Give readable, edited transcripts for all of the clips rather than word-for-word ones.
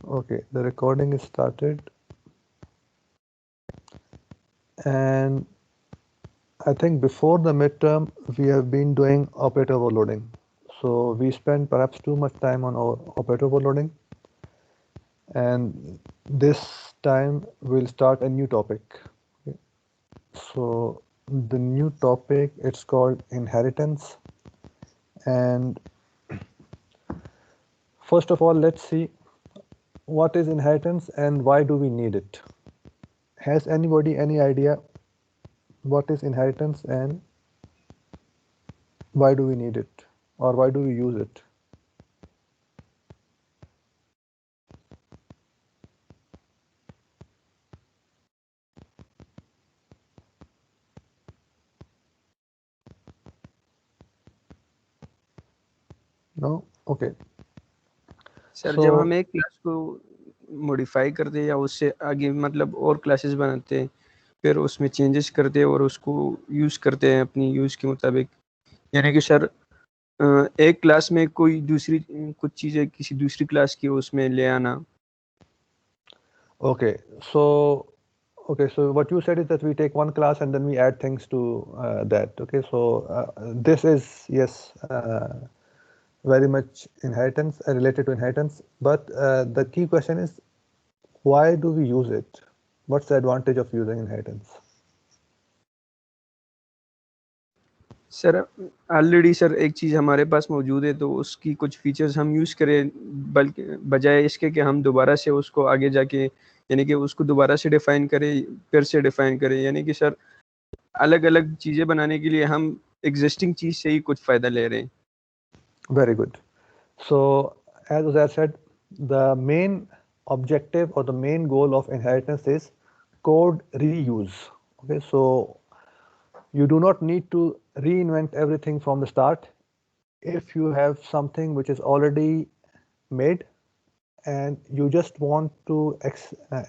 Okay, the recording is started, and I think before the midterm we have been doing operator overloading. So we spent perhaps too much time on our operator overloading, and this time we'll start a new topic. Okay. So the new topic, it's called inheritance, and first of all let's see what is inheritance and why do we need it. Has anybody any idea what is inheritance and why do we need it or why do we use it? No? Okay. Sir जब So, हम एक class को modify करते हैं या उससे आगे मतलब और क्लासेस बनाते हैं, फिर उसमें चेंजेस करते हैं और उसको यूज़ करते हैं अपनी यूज़ के मुताबिक। यानी कि सर एक क्लास में कोई दूसरी कुछ चीज़ें किसी दूसरी क्लास की उसमें ले आना। okay. So what you said is that we take one class and then we add things to that. Okay. So this is, yes, very much inheritance, related to inheritance. But the key question is, why do we use it? What's the advantage of using inheritance? Sir already sir एक चीज़ हमारे पास मौजूद है तो उसकी कुछ features हम use करें, बल्कि बजाय इसके कि हम दोबारा से उसको आगे जाके यानी कि उसको दोबारा से डिफ़ाइन करें, फिर से डिफ़ाइन करें। यानी कि सर अलग-अलग चीज़ें बनाने के लिए हम एग्ज़िस्टिंग चीज़ से ही कुछ फ़ायदा ले रहे हैं। Very good. So, as Uzair said, the main objective or the main goal of inheritance is code reuse. Okay, so you do not need to reinvent everything from the start. If you have something which is already made and you just want to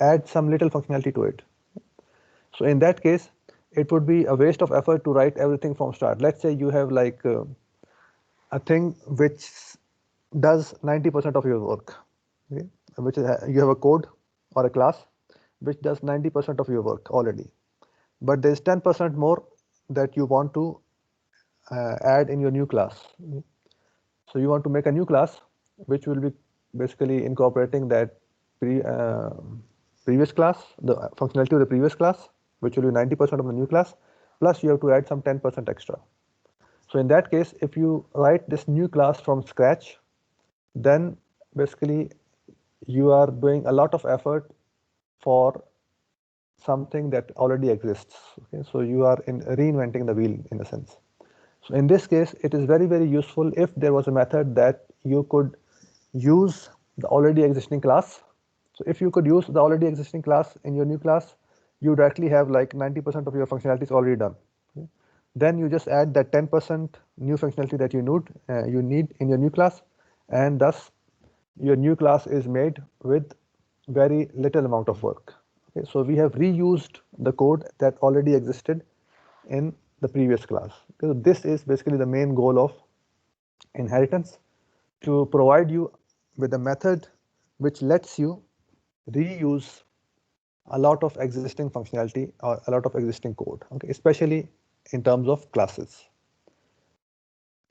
add some little functionality to it. So in that case, it would be a waste of effort to write everything from start. Let's say you have like a thing which does 90% of your work, okay? Which is, you have a code or a class which does 90% of your work already, but there's 10% more that you want to add in your new class. So you want to make a new class which will be basically incorporating that previous class, the functionality of the previous class, which will be 90% of the new class, plus you have to add some 10% extra. So in that case, if you write this new class from scratch, then basically you are doing a lot of effort for something that already exists. Okay? So you are reinventing the wheel in a sense. So in this case, it is very, very useful if there was a method that you could use the already existing class. So if you could use the already existing class in your new class, you directly have like 90% of your functionality is already done. Okay? Then you just add that 10% new functionality that you need in your new class, and thus your new class is made with very little amount of work. Okay, so we have reused the code that already existed in the previous class. So this is basically the main goal of inheritance, to provide you with a method which lets you reuse a lot of existing functionality or a lot of existing code, okay, especially in terms of classes.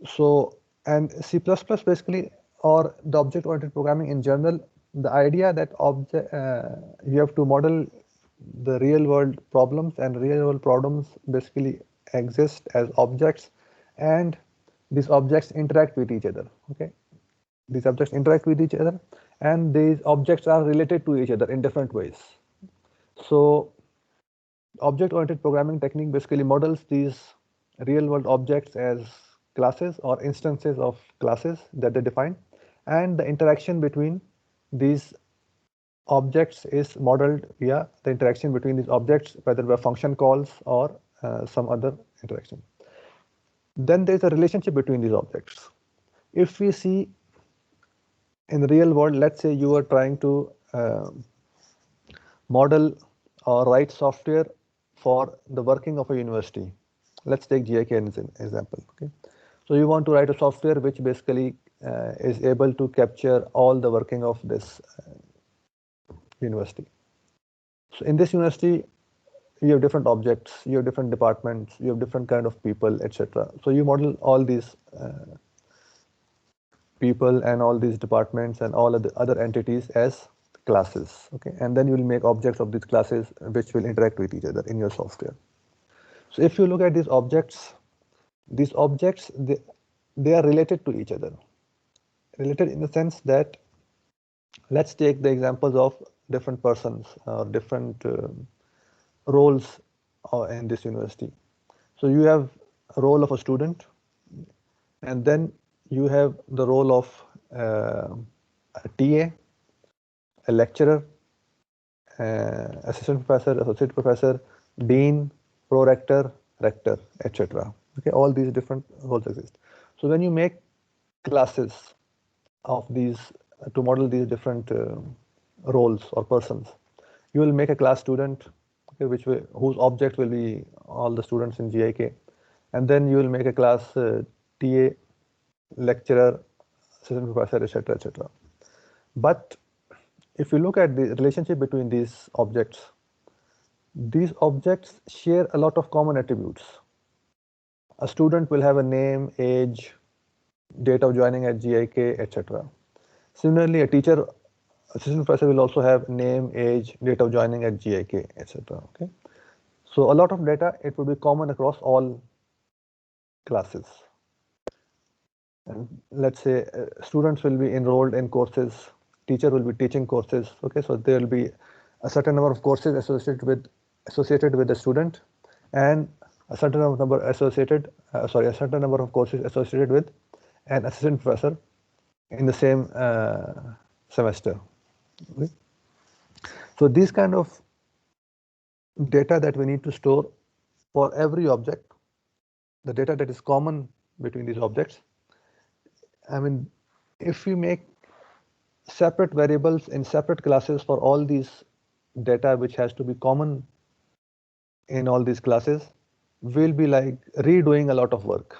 So, and C++ basically, or the object-oriented programming in general, the idea that you have to model the real-world problems, and real-world problems basically exist as objects, and these objects interact with each other. Okay, these objects interact with each other, and these objects are related to each other in different ways. So, object-oriented programming technique basically models these real-world objects as classes or instances of classes that they define, and the interaction between these objects is modeled via the interaction between these objects, whether by function calls or some other interaction. Then there is a relationship between these objects. If we see in the real world, let's say you are trying to model or write software for the working of a university. Let's take GIK as an example. Okay, so you want to write a software which basically is able to capture all the working of this university. So in this university, you have different objects, you have different departments, you have different kind of people, etc. So you model all these people and all these departments and all of the other entities as classes, okay? And then you will make objects of these classes which will interact with each other in your software. So if you look at these objects, they are related to each other. Related in the sense that, let's take the examples of different persons or different roles in this university. So you have a role of a student, and then you have the role of a TA, a lecturer, assistant professor, associate professor, dean, pro-rector, rector, etc. Okay, all these different roles exist. So when you make classes of these to model these different roles or persons, you will make a class student, okay, whose object will be all the students in GIK, and then you will make a class TA, lecturer, assistant professor, etc., etc. But if you look at the relationship between these objects share a lot of common attributes. A student will have a name, age, date of joining at GIK, etc. Similarly, a teacher, assistant professor will also have name, age, date of joining at GIK, etc. Okay, so a lot of data, it will be common across all classes. And let's say students will be enrolled in courses, teacher will be teaching courses. Okay, so there will be a certain number of courses associated with the student, and a certain number of courses associated with an assistant professor in the same semester. Okay? So these kind of data that we need to store for every object, the data that is common between these objects. I mean, if we make separate variables in separate classes for all these data which has to be common in all these classes, we'll be like redoing a lot of work.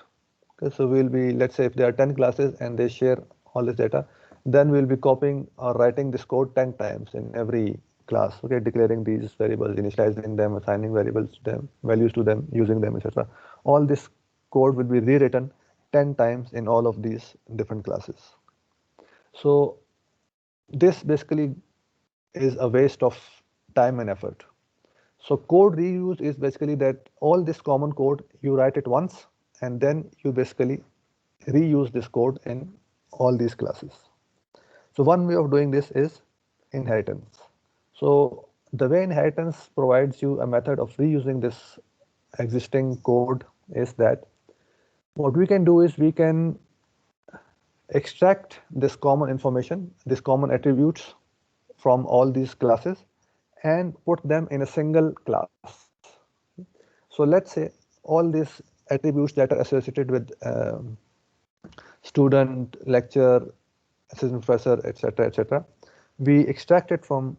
Okay, so we'll be, let's say if there are 10 classes and they share all this data, then we'll be copying or writing this code 10 times in every class, okay, declaring these variables, initializing them, assigning variables to them, values to them, using them, etc. All this code will be rewritten 10 times in all of these different classes. So this basically is a waste of time and effort. So code reuse is basically that all this common code, you write it once and then you basically reuse this code in all these classes. So one way of doing this is inheritance. So the way inheritance provides you a method of reusing this existing code is that what we can do is we can extract this common information, this common attributes from all these classes and put them in a single class. So let's say all these attributes that are associated with student, lecturer, assistant professor, etc., etc., we extract it from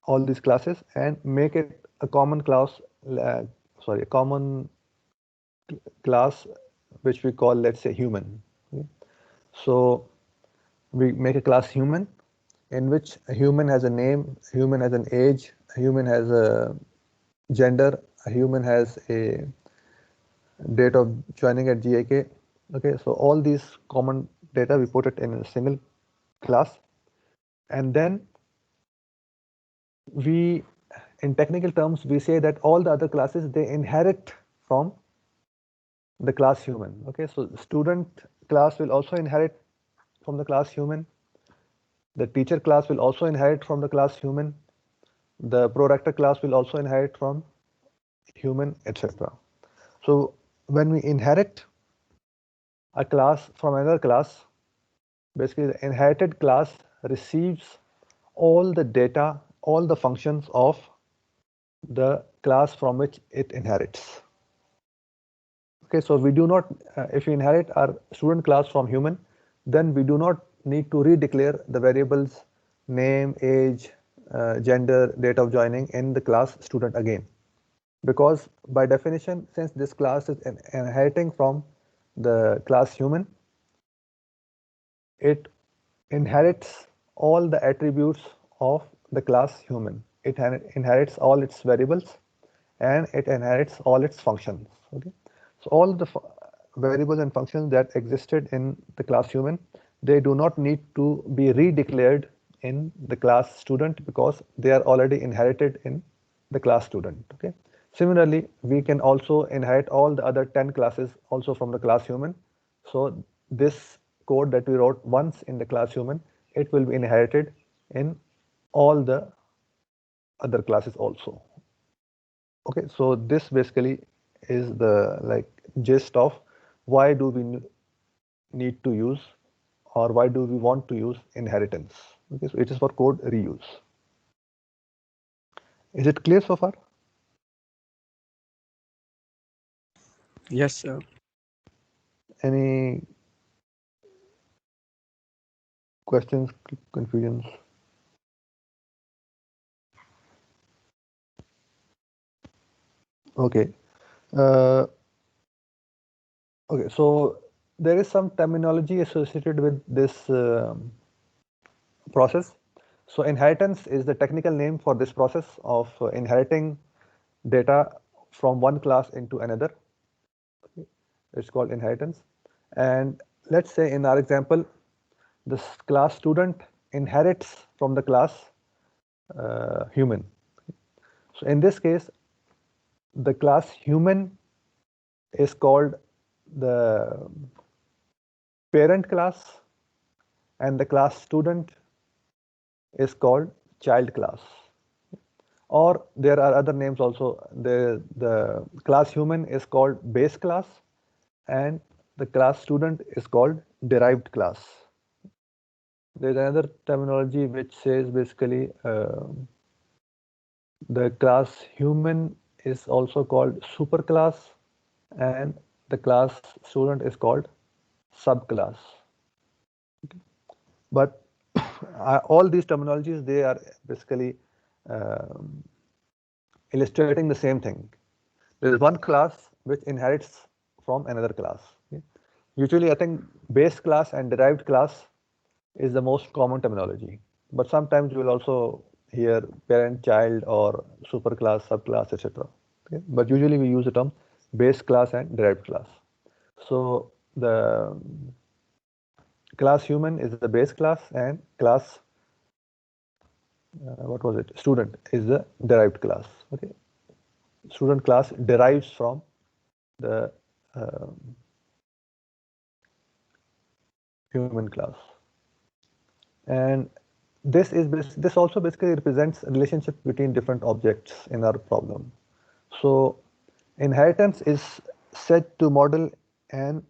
all these classes and make it a common class, a common class which we call, let's say, human. Okay? So we make a class human in which a human has a name, a human has an age, a human has a gender, a human has a date of joining at GIK. Okay, so all these common data, we put it in a single class, and then we, in technical terms, we say that all the other classes, they inherit from the class human. Okay, so student class will also inherit from the class human. The teacher class will also inherit from the class human. The pro-rector class will also inherit from human, etc. So when we inherit a class from another class, basically the inherited class receives all the data, all the functions of the class from which it inherits. Okay, so we do not, if we inherit our student class from human, then we do not need to redeclare the variables name, age, gender, date of joining in the class student again. Because by definition, since this class is inheriting from the class human, it inherits all the attributes of the class human. It inherits all its variables and it inherits all its functions. Okay, so all the variables and functions that existed in the class human, they do not need to be redeclared in the class student because they are already inherited in the class student. Okay, similarly, we can also inherit all the other 10 classes also from the class human. So this code that we wrote once in the class human, it will be inherited in all the other classes also. Okay, so this basically is the gist of why do we need to use or why do we want to use inheritance. Okay, so it is for code reuse. Is it clear so far? Yes, sir. Any questions, confusions? Okay. Okay, so there is some terminology associated with this process. So inheritance is the technical name for this process of inheriting data from one class into another. It's called inheritance. And let's say in our example, this class student inherits from the class human. So in this case, the class human is called the parent class and the class student is called child class. Or there are other names also. The class human is called base class and the class student is called derived class. There's another terminology which says basically the class human is also called superclass and the class student is called subclass. Okay. But all these terminologies, they are basically illustrating the same thing. There is one class which inherits from another class. Okay. Usually, I think base class and derived class is the most common terminology. But sometimes you will also hear parent, child, or superclass, subclass, etc. Okay. But usually we use the term base class and derived class. So the class human is the base class and class what was it? Student is the derived class. Okay. Student class derives from the human class. And this also basically represents a relationship between different objects in our problem. So inheritance is said to model an,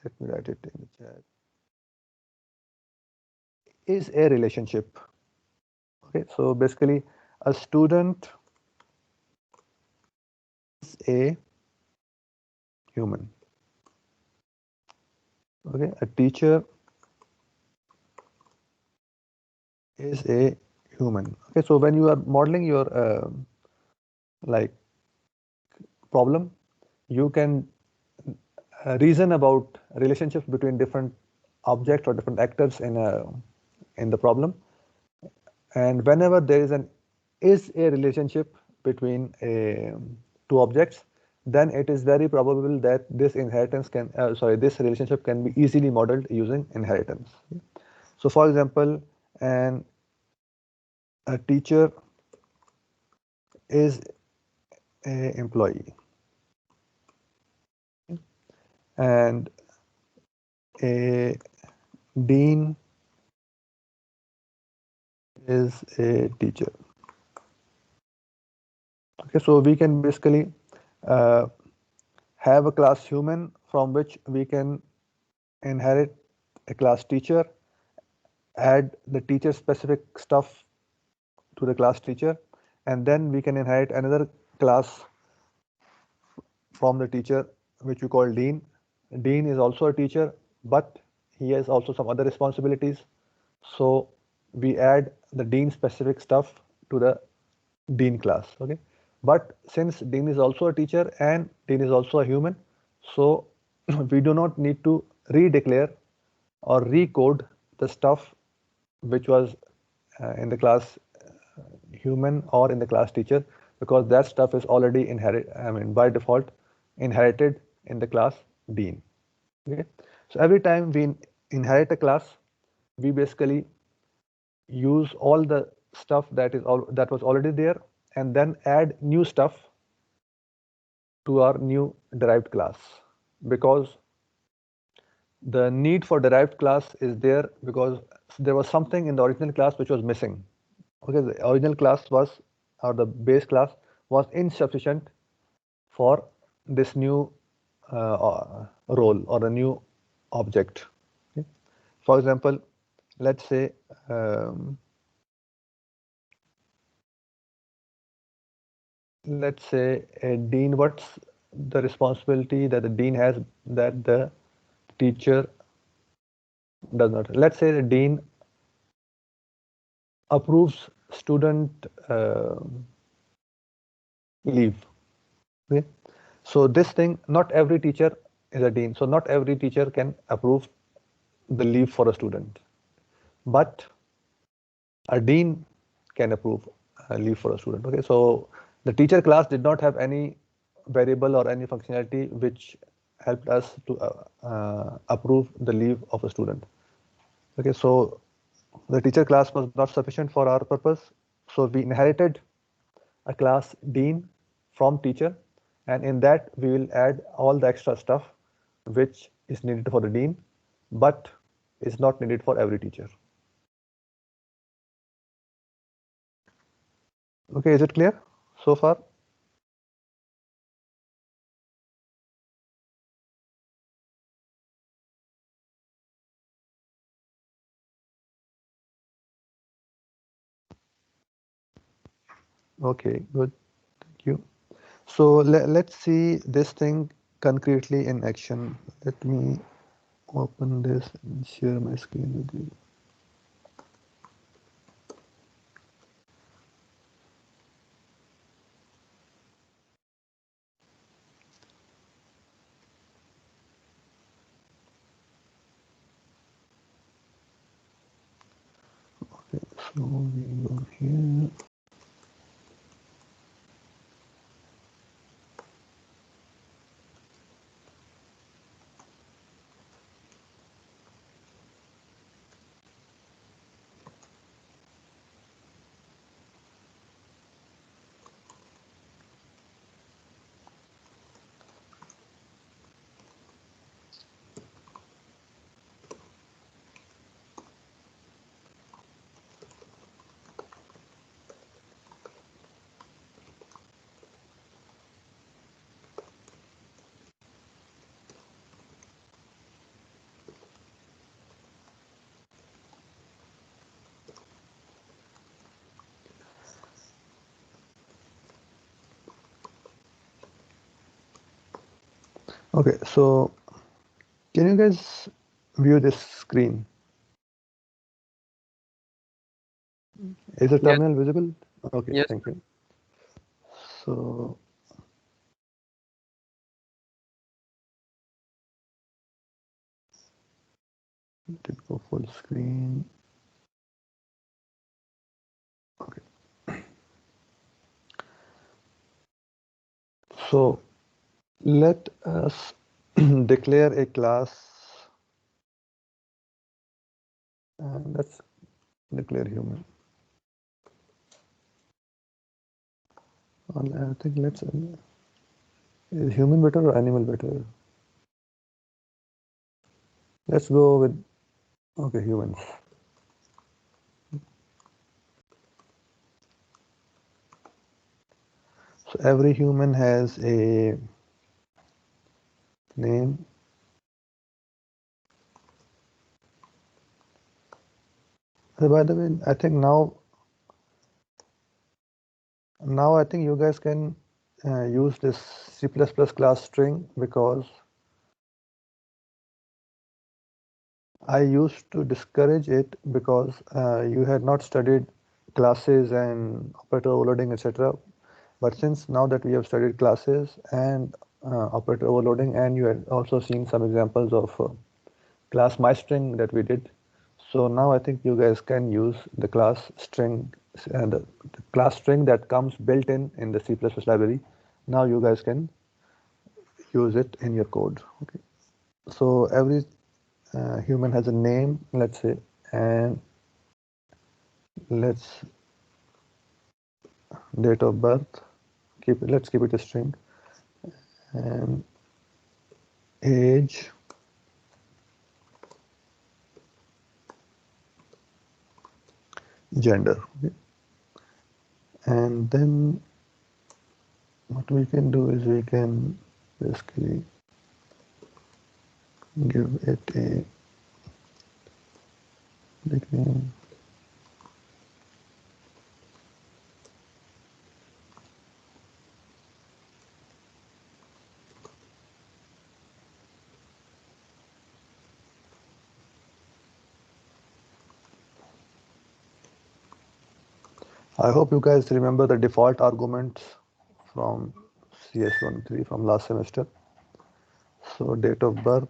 let me write it in the chat, is a relationship. Okay, so basically a student is a human. Okay, a teacher is a human. Okay, so when you are modeling your like problem, you can reason about relationships between different objects or different actors in the problem. And whenever there is a relationship between two objects, then it is very probable that this this relationship can be easily modeled using inheritance. So for example, a teacher is a employee and a dean is a teacher. Okay, so we can basically uh, have a class human from which we can inherit a class teacher, add the teacher specific stuff to the class teacher, and then we can inherit another class from the teacher which we call dean. Dean is also a teacher, but he has also some other responsibilities. So we add the dean specific stuff to the dean class. Okay, but since dean is also a teacher and dean is also a human, so we do not need to redeclare or recode the stuff which was in the class human or in the class teacher, because that stuff is already by default inherited in the class dean. Okay, so every time we inherit a class, we basically use all the stuff that was already there and then add new stuff to our new derived class, because the need for derived class is there because there was something in the original class which was missing. Okay, the original class was, or the base class was insufficient for this new role or a new object. Okay? For example, let's say a dean, what's the responsibility that the dean has that the teacher does not? Let's say the dean approves student leave. Okay, so this thing, not every teacher is a dean, so not every teacher can approve the leave for a student, but a dean can approve a leave for a student. Okay, so the teacher class did not have any variable or any functionality which helped us to approve the leave of a student. Okay, so the teacher class was not sufficient for our purpose, so we inherited a class dean from teacher, and in that we will add all the extra stuff which is needed for the dean but is not needed for every teacher. Okay, is it clear so far? Okay, good, thank you. So let's see this thing concretely in action. Let me open this and share my screen with you. Okay, so we go here. Okay, so can you guys view this screen? Is the Yes. terminal visible? Okay, Yes. thank you. So let it go full screen. Okay. So let us declare a class. Let's declare human. I think let's. Is human better or animal better? Let's go with, okay, humans. So every human has a name. By the way, I think now I think you guys can use this C++ class string, because I used to discourage it because you had not studied classes and operator overloading, etc. But since now that we have studied classes and operator overloading, and you had also seen some examples of class myString that we did, So now I think you guys can use the class string, the class string that comes built in the C++ library. Now you guys can use it in your code. Okay. So every human has a name, let's say, and let's date of birth. Let's keep it a string, and age, gender. Okay. And then what we can do is we can basically give it a nickname. I hope you guys remember the default arguments from CS13 from last semester. So date of birth,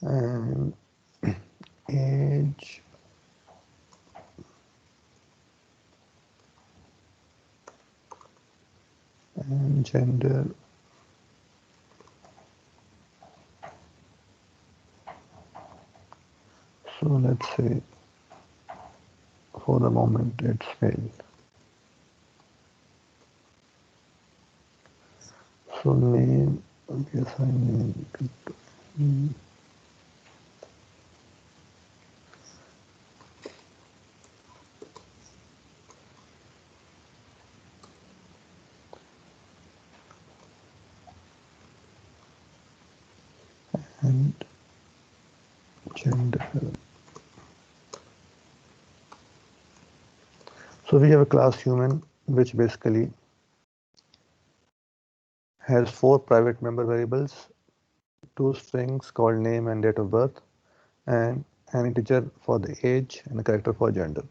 and age, and gender. So let's say for the moment it's male. So name, okay, assign name. And gender. So we have a class human which basically has 4 private member variables, 2 strings called name and date of birth, and an integer for the age and a character for gender.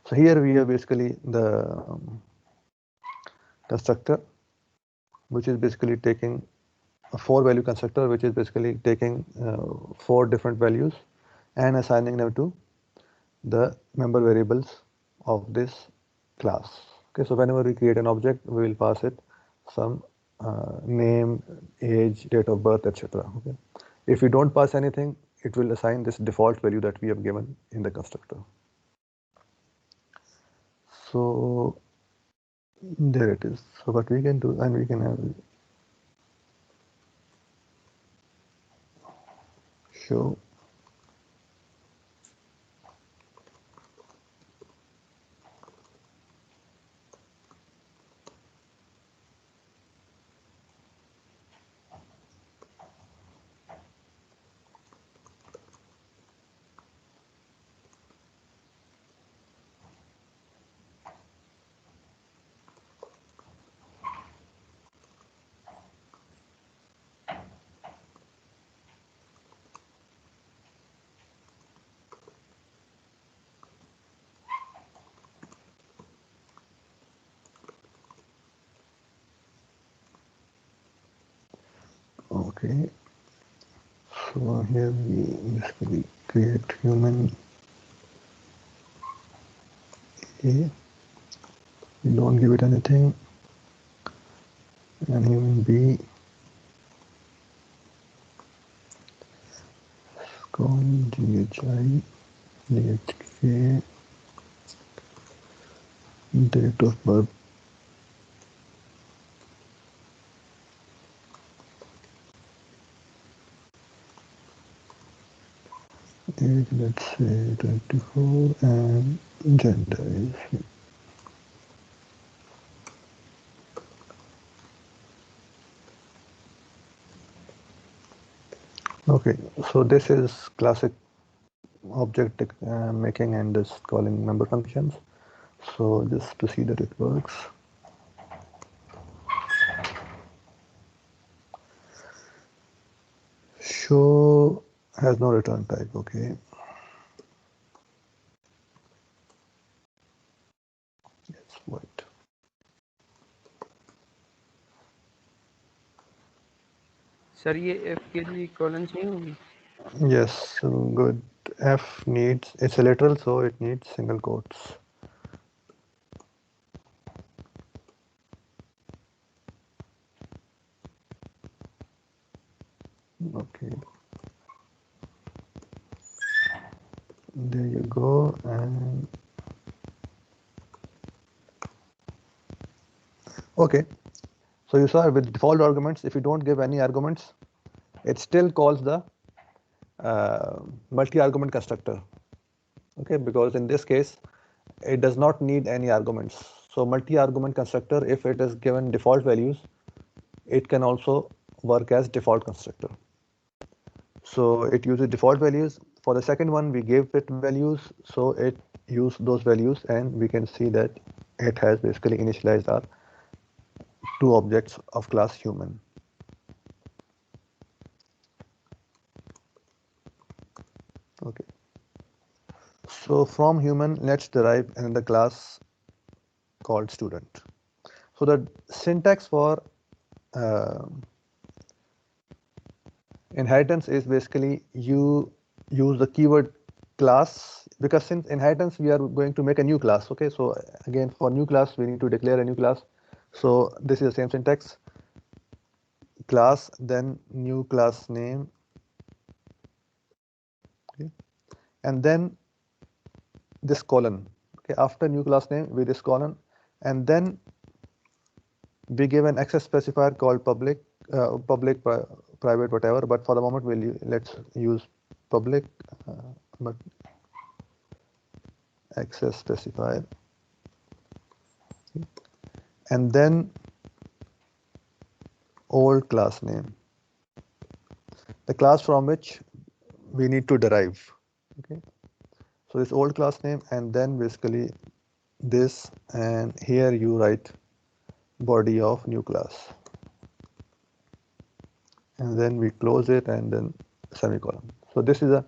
So here we have basically the constructor, which is basically taking a 4 value constructor, which is basically taking 4 different values and assigning them to the member variables of this class. Okay, so whenever we create an object, we will pass it some name, age, date of birth, etc. Okay. If we don't pass anything, it will assign this default value that we have given in the constructor. So there it is. So what we can do, and we can have show okay. So here we basically create human A. We don't give it anything, and human B. Call GHI, GHK, date of birth. Age, let's say 24, and gender is okay. So this is classic object making and this calling member functions. So just to see that it works. show has no return type. Okay. Yes, white. Sir ये F के लिए columns नहीं होंगी? Yes, good. F needs, it's a literal, so it needs single quotes. Okay. There you go. And okay. So you saw with default arguments, if you don't give any arguments, it still calls the multi-argument constructor. Okay, because in this case, it does not need any arguments. So multi-argument constructor, if it is given default values, it can also work as default constructor. So it uses default values. For the second one, we gave it values, so it used those values, and we can see that it has basically initialized our two objects of class human. Okay. So from human, let's derive another class called student. So the syntax for inheritance is basically you use the keyword class, because since inheritance we are going to make a new class. Okay, so again for new class we need to declare a new class. So this is the same syntax: class, then new class name, okay, and then this colon. Okay, after new class name with this colon, and then we give an access specifier called public, private, whatever. But for the moment, let's use public, but access specifier, and then old class name, the class from which we need to derive. Okay, so this old class name, and then basically this, and here you write body of new class, and then we close it, and then semicolon. So this is a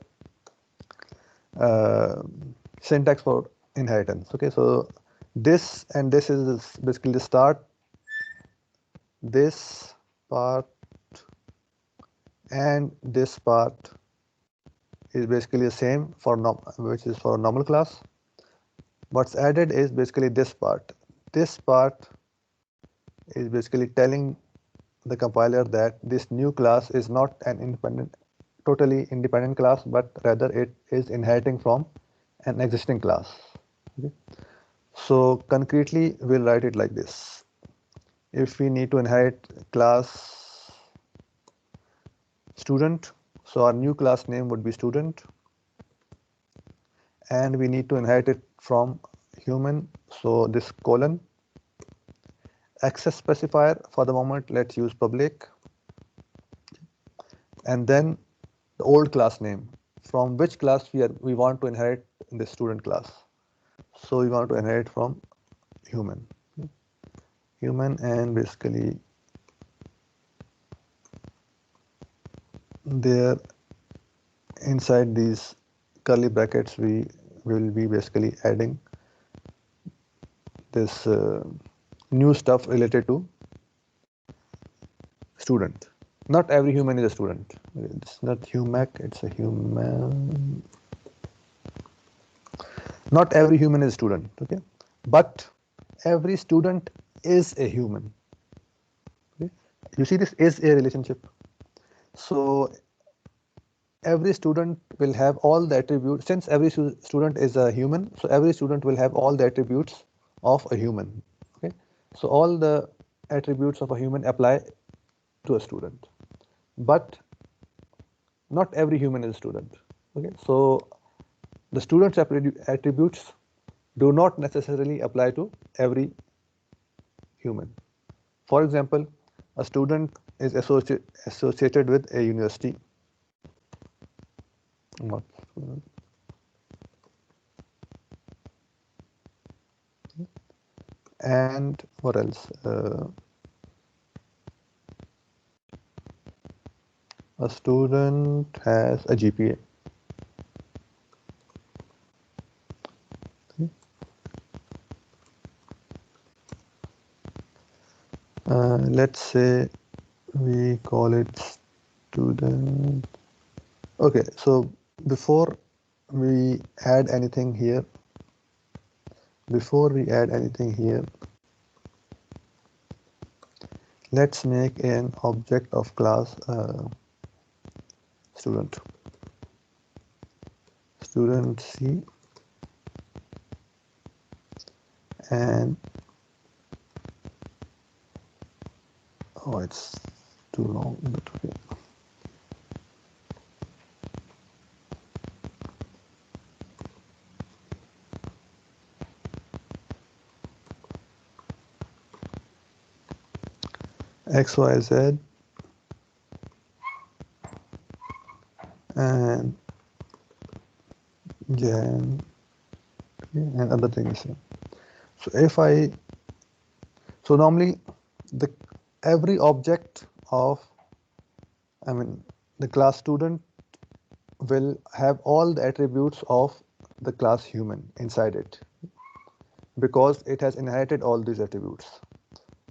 syntax for inheritance. Okay, so this and this is basically the start, this part and this part is basically the same for which is for a normal class. What's added is basically this part. This part is basically telling the compiler that this new class is not an totally independent class, but rather it is inheriting from an existing class. Okay. So concretely, we'll write it like this. If we need to inherit class student, so our new class name would be student, and we need to inherit it from human, so this colon. Access specifier, for the moment, let's use public, and then the old class name, from which class we want to inherit in the student class. So we want to inherit from human, and basically there inside these curly brackets we will be basically adding this new stuff related to student. Not every human is a student. It's not humac, it's a human. Not every human is a student, okay? But every student is a human. Okay? You see this is a relationship. So every student will have all the attributes. Since every student is a human, so every student will have all the attributes of a human. Okay, so all the attributes of a human apply to a student, but not every human is a student. Okay, so the student's attributes do not necessarily apply to every human. For example, a student is associated with a university. Not and what else? a student has a GPA. Let's say we call it student. Okay, so before we add anything here, let's make an object of class student C, and oh, it's too long, but okay. XYZ and Jan and other things. So if so normally every object of, the class student will have all the attributes of the class human inside it, because it has inherited all these attributes.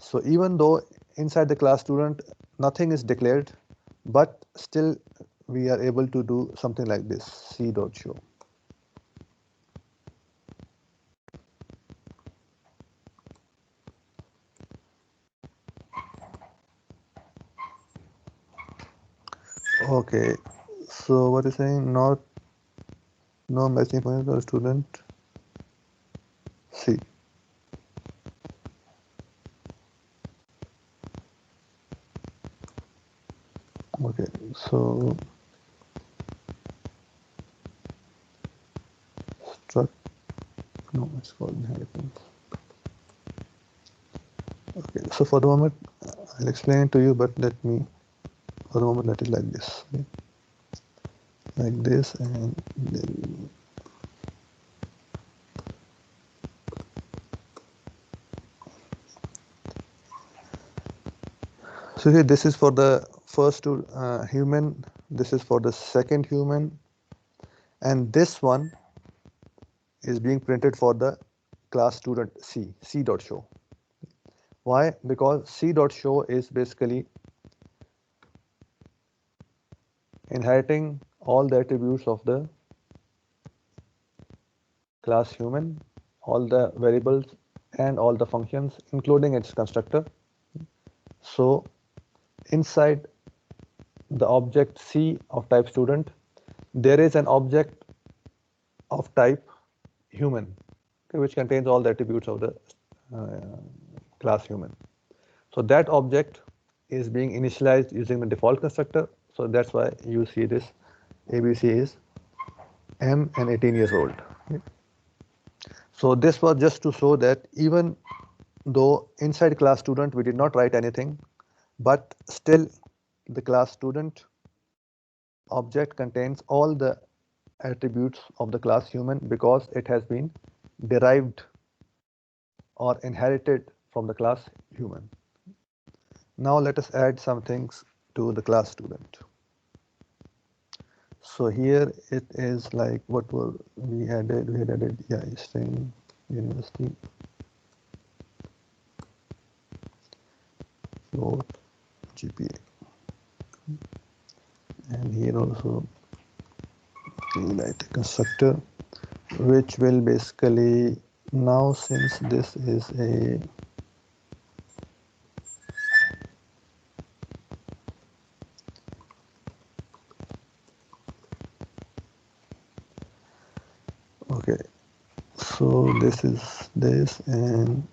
So even though inside the class student nothing is declared, but still we are able to do something like this, c.show. Okay, so what is saying? No matching point for student C. Okay, so struct, no, it's called inheritance. Okay, so for the moment I'll explain it to you, but for the moment let it like this. Okay? Like this, and then so here this is for the first human, this is for the second human, and this one is being printed for the class student C.show. Why? Because C.show is basically inheriting all the attributes of the class human, all the variables and all the functions, including its constructor. So inside the object C of type student, there is an object of type human, okay, which contains all the attributes of the class human. So that object is being initialized using the default constructor. So that's why you see this ABC is M and 18 years old. Okay. So this was just to show that even though inside class student we did not write anything, but still the class student object contains all the attributes of the class human, because it has been derived or inherited from the class human. Now let us add some things to the class student. So here it is like what were we added? We had added string university float GPA, and here also we write a constructor which will basically, now since this is a okay, so this is this, and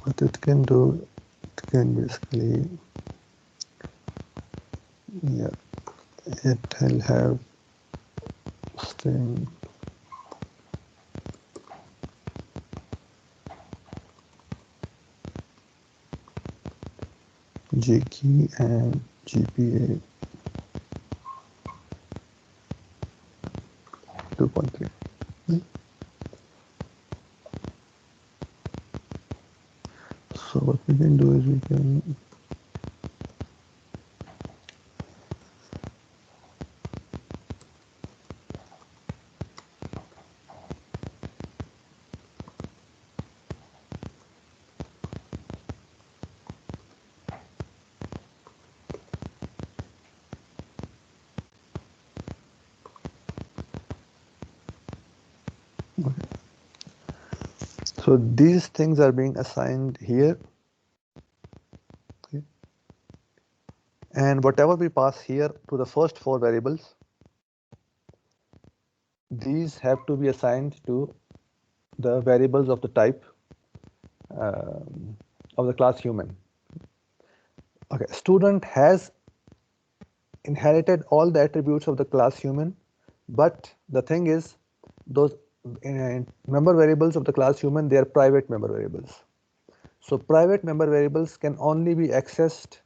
what it can do, it can basically, it will have string GKey and GPA 2.3. So what we can do is we can So these things are being assigned here. Okay. And whatever we pass here to the first four variables, these have to be assigned to the variables of the type of the class human. Okay, student has inherited all the attributes of the class human, but the thing is, those member variables of the class human, they are private member variables. So private member variables can only be accessed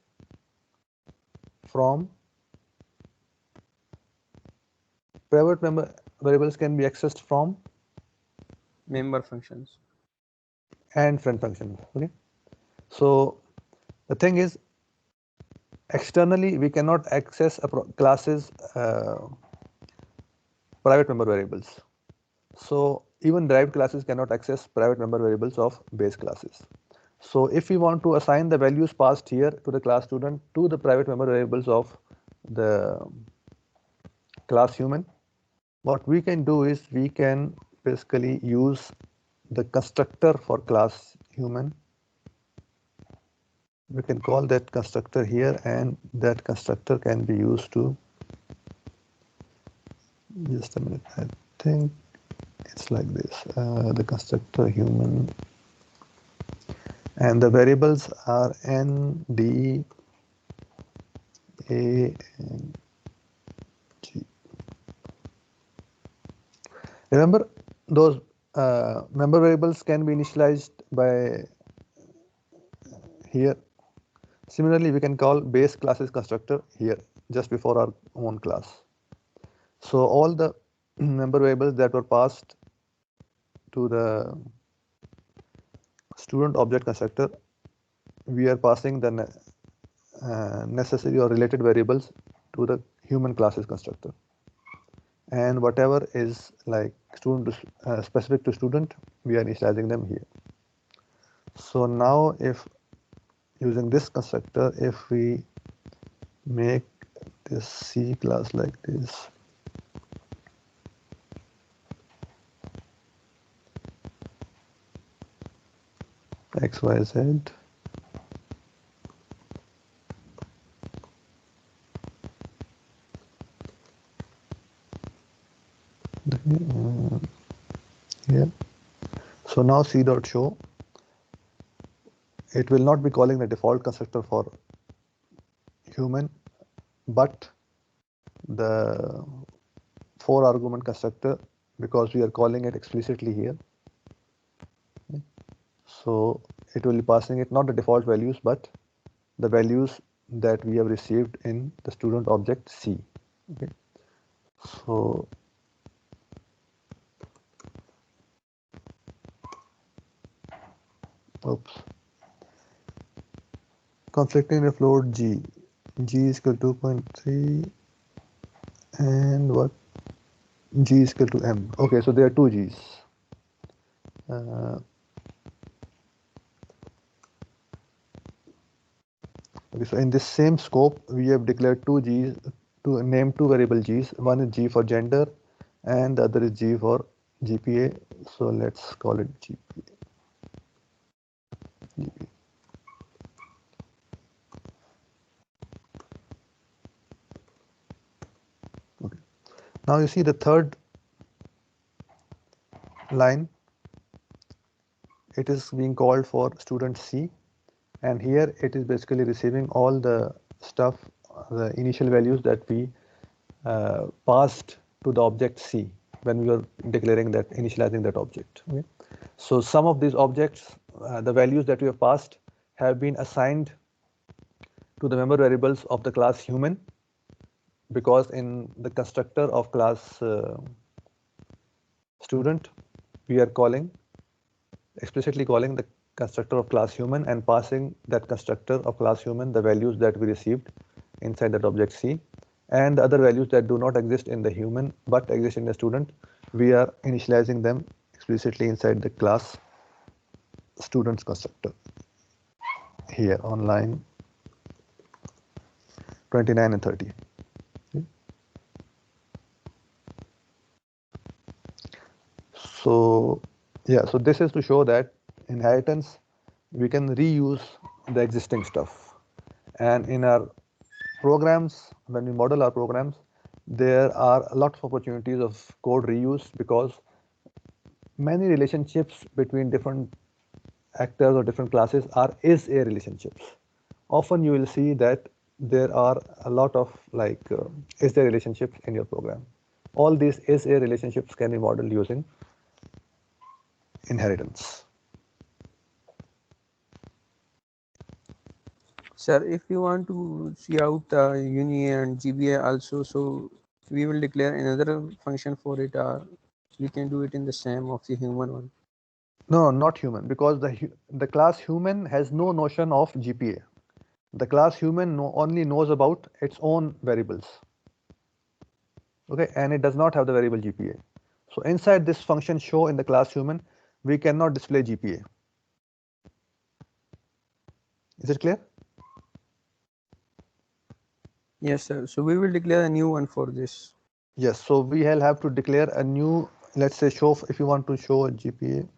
from private member variables can be accessed from member functions and friend functions. Okay, so the thing is, externally we cannot access a classes private member variables. So even derived classes cannot access private member variables of base classes. So if we want to assign the values passed here to the class student to the private member variables of the class human, what we can do is we can basically use the constructor for class human. We can call that constructor here, and that constructor can be used to, just a minute, I think it's like this, the constructor human, and the variables are n, d, a, and g. Remember, those member variables can be initialized by here. Similarly, we can call base classes constructor here just before our own class. So all the member variables that were passed to the student object constructor, we are passing the necessary or related variables to the human classes constructor. And whatever is like student specific to student, we are initializing them here. So now if using this constructor, if we make this C class like this, XYZ, here. So now C dot show, it will not be calling the default constructor for human, but the 4 argument constructor, because we are calling it explicitly here. So it will be passing it not the default values, but the values that we have received in the student object C. Okay. So oops, conflicting float G, G is equal to 2.3, and what, G is equal to M. Okay, so there are two G's. Okay, so in this same scope, we have declared two G's, to name two variable G's. One is G for gender, and the other is G for GPA. So let's call it GPA. Okay. Now you see the third line. It is being called for student C, and here it is basically receiving all the stuff, the initial values that we passed to the object C when we were declaring that, initializing that object. Okay. So some of these objects, the values that we have passed, have been assigned to the member variables of the class human, because in the constructor of class student, we are explicitly calling the constructor of class human and passing that constructor of class human the values that we received inside that object C, and the other values that do not exist in the human but exist in the student, we are initializing them explicitly inside the class students constructor here on line 29 and 30. So yeah, so this is to show that inheritance, we can reuse the existing stuff. And in our programs, when we model our programs, there are a lot of opportunities of code reuse because many relationships between different actors or different classes are is-a relationships. Often you will see that there are a lot of like is-a relationships in your program. All these is-a relationships can be modeled using inheritance. Sir, if you want to see out uni and GBA also, so we will declare another function for it. We can do it in the same of the human one. No, not human, because the class human has no notion of GPA. The class human only knows about its own variables. Okay, and it does not have the variable GPA. So inside this function show in the class human, we cannot display GPA. Is it clear? Yes, sir. So we will declare a new one for this. Yes, so we will have to declare a new, let's say show, if you want to show a GPA.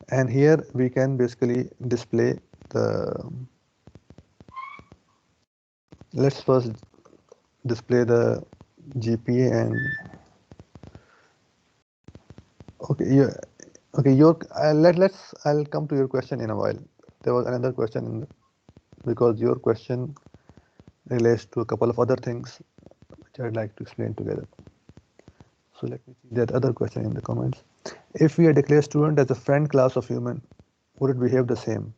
And here we can basically display the, let's first display the GPA and okay, I'll come to your question in a while. There was another question in the, because your question relates to a couple of other things which I'd like to explain together. So let me see that other question in the comments. If we declare student as a friend class of human, would it behave the same?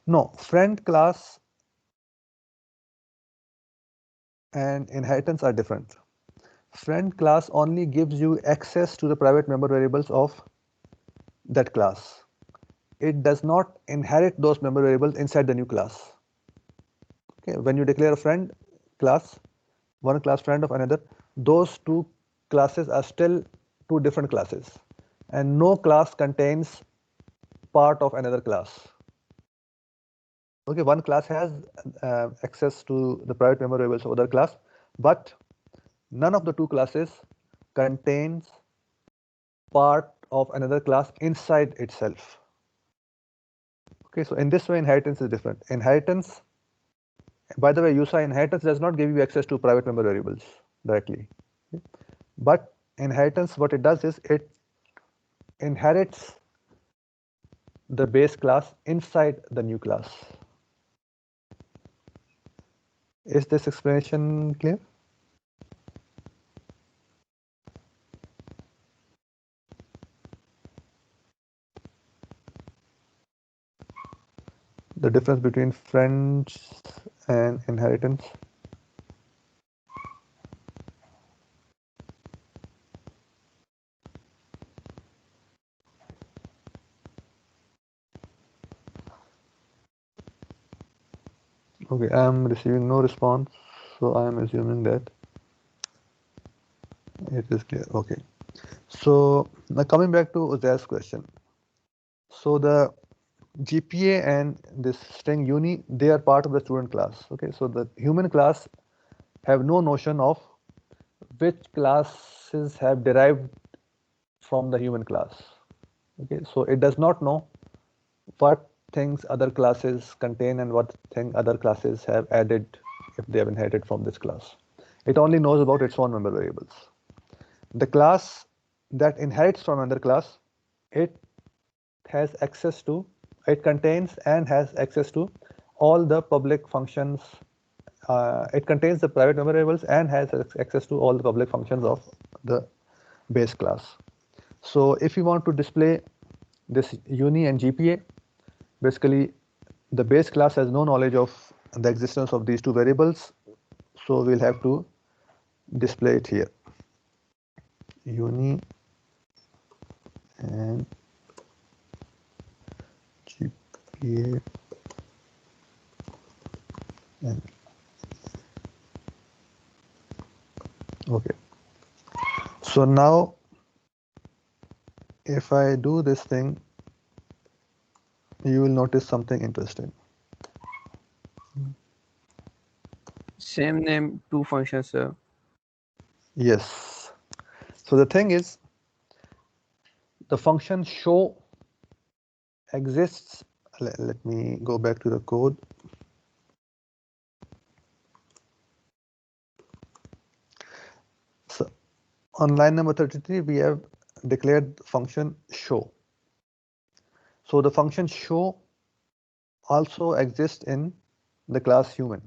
No, friend class and inheritance are different. Friend class only gives you access to the private member variables of that class. It does not inherit those member variables inside the new class. Okay, when you declare a friend class, one class friend of another, those two classes are still two different classes, and no class contains part of another class. Okay, one class has access to the private member variables of other class, but none of the two classes contains part of another class inside itself. Okay, so in this way, inheritance is different. Inheritance, by the way, you saw inheritance does not give you access to private member variables directly. Okay? But inheritance, what it does is it inherits the base class inside the new class. Is this explanation clear? The difference between friends and inheritance? Okay, I am receiving no response, so I am assuming that it is clear. Okay, so now coming back to Uzair's question. So the GPA and this string uni, they are part of the student class. Okay, so the human class have no notion of which classes have derived from the human class. Okay, so it does not know what things other classes contain and what thing other classes have added if they have inherited from this class. It only knows about its own member variables. The class that inherits from another class, it has access to, it contains and has access to all the public functions. It contains the private member variables and has access to all the public functions of the base class. So if you want to display this uni and GPA, basically the base class has no knowledge of the existence of these two variables, so we'll have to display it here, uni and GPA and okay. So now if I do this thing, you will notice something interesting. Same name, two functions, sir. Yes. So the thing is, the function show exists. Let me go back to the code. So on line number 33, we have declared the function show. So the function show also exists in the class human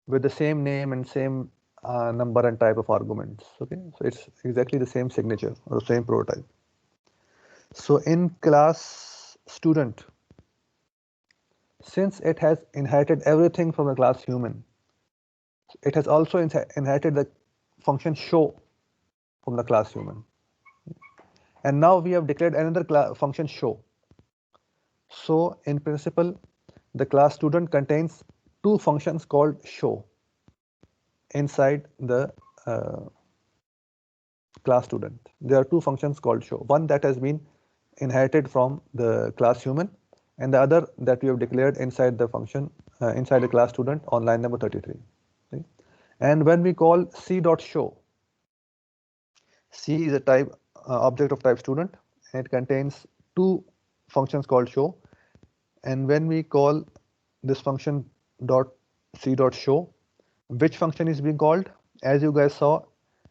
with the same name and same number and type of arguments. Okay, so it's exactly the same signature or the same prototype. So in class student, since it has inherited everything from the class human, it has also inherited the function show from the class human. And now we have declared another function show. So in principle, the class student contains two functions called show inside the class student. There are two functions called show. One that has been inherited from the class human, and the other that we have declared inside the function inside the class student on line number 33. Okay? And when we call c.show, C is a type object of type student, and it contains two functions called show. And when we call this function dot c dot show, which function is being called? As you guys saw,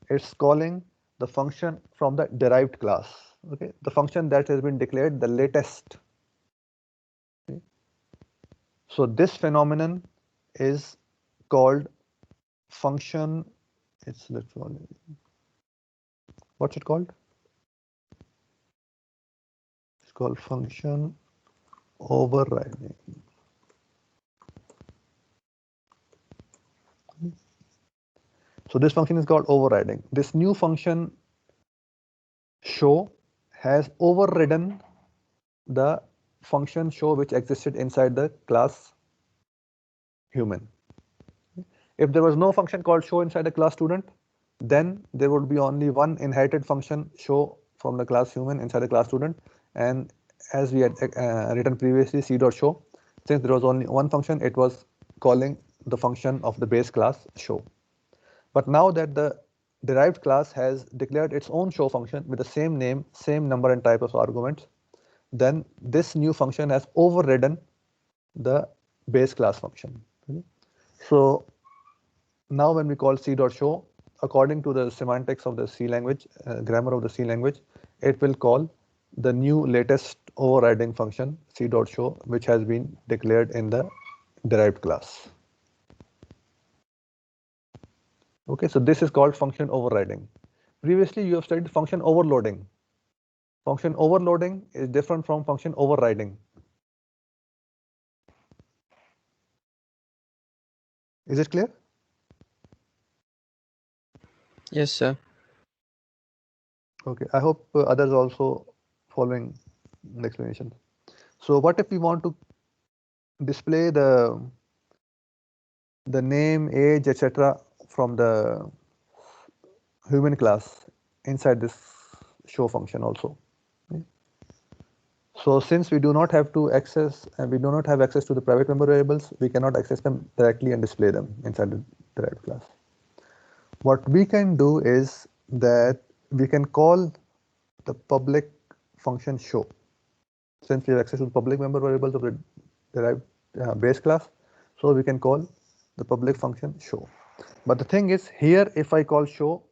it's calling the function from the derived class. Okay, the function that has been declared the latest. Okay. So this phenomenon is called function. Let's call it, what's it called? It's called function overriding. So this function is called overriding. This new function show has overridden the function show which existed inside the class human. If there was no function called show inside the class student, then there would be only one inherited function show from the class human inside the class student. And as we had written previously, c.show, since there was only one function, it was calling the function of the base class show. But now that the derived class has declared its own show function with the same name, same number and type of arguments, then this new function has overridden the base class function. Okay? So now when we call c.show, according to the semantics of the C language, grammar of the C language, it will call the new latest overriding function c.show, which has been declared in the derived class. Okay, so this is called function overriding. Previously, you have studied function overloading. Function overloading is different from function overriding. Is it clear? Yes, sir. Okay, I hope others also following the explanation. So what if we want to display the name, age, etc. from the human class inside this show function also? Okay. So since we do not have to access and we do not have access to the private member variables, we cannot access them directly and display them inside the derived class. What we can do is that we can call the public function show. Since we have access to the public member variables of the derived base class, so we can call the public function show. But the thing is here, if I call show